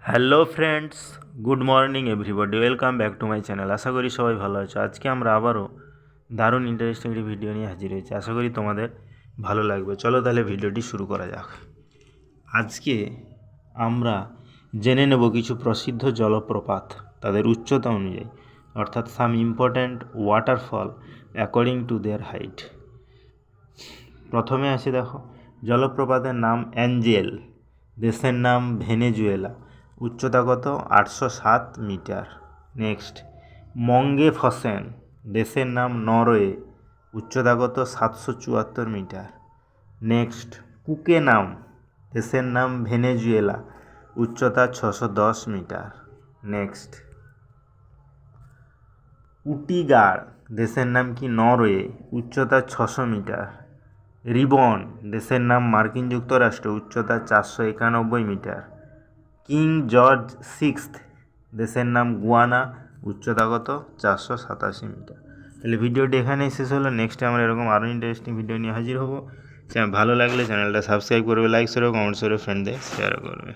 Hello friends, good morning everybody, welcome back to my channel. আশা করি সবাই ভালো আছো। আজকে আমরা আবারও দারুণ ইন্টারেস্টিং একটি ভিডিও নিয়ে হাজির হয়েছি। আশা করি তোমাদের ভালো লাগবে। চলো তাহলে ভিডিওটি শুরু করা যাক। আজকে আমরা জেনে নেব কিছু প্রসিদ্ধ জলপ্রপাত, তাদের উচ্চতা অনুযায়ী, অর্থাৎ some important waterfall according to their height. প্রথমে আসি, দেখো, জলপ্রপাতের নাম অ্যাঞ্জেল, দেশের নাম ভেনেজুয়েলা, উচ্চতা কত? 807 মিটার। নেক্সট, মঙ্গে ফসেন, দেশের নাম নরওয়ে, উচ্চতা কত? 774 মিটার। নেক্সট, কুকে নাম, দেশের নাম ভেনেজুয়েলা, উচ্চতা 610 মিটার। নেক্সট, উটিগাড়, দেশের নাম কি? নরওয়ে, উচ্চতা 600 মিটার। রিবন, দেশের নাম মার্কিন যুক্তরাষ্ট্র, উচ্চতা 491 মিটার। কিং জর্জ সিক্সথ, দেশের নাম গুয়ানা, উচ্চতা কত? 487 মিটার। তাহলে ভিডিওটি এখানেই শেষ হলো। নেক্সট আমরা এরকম আরও ইন্টারেস্টিং ভিডিও নিয়ে হাজির হবো। ভালো লাগলে চ্যানেলটা সাবস্ক্রাইব করবে, লাইক করবে, কমেন্টস করবে, ফ্রেন্ডদের শেয়ার করবে।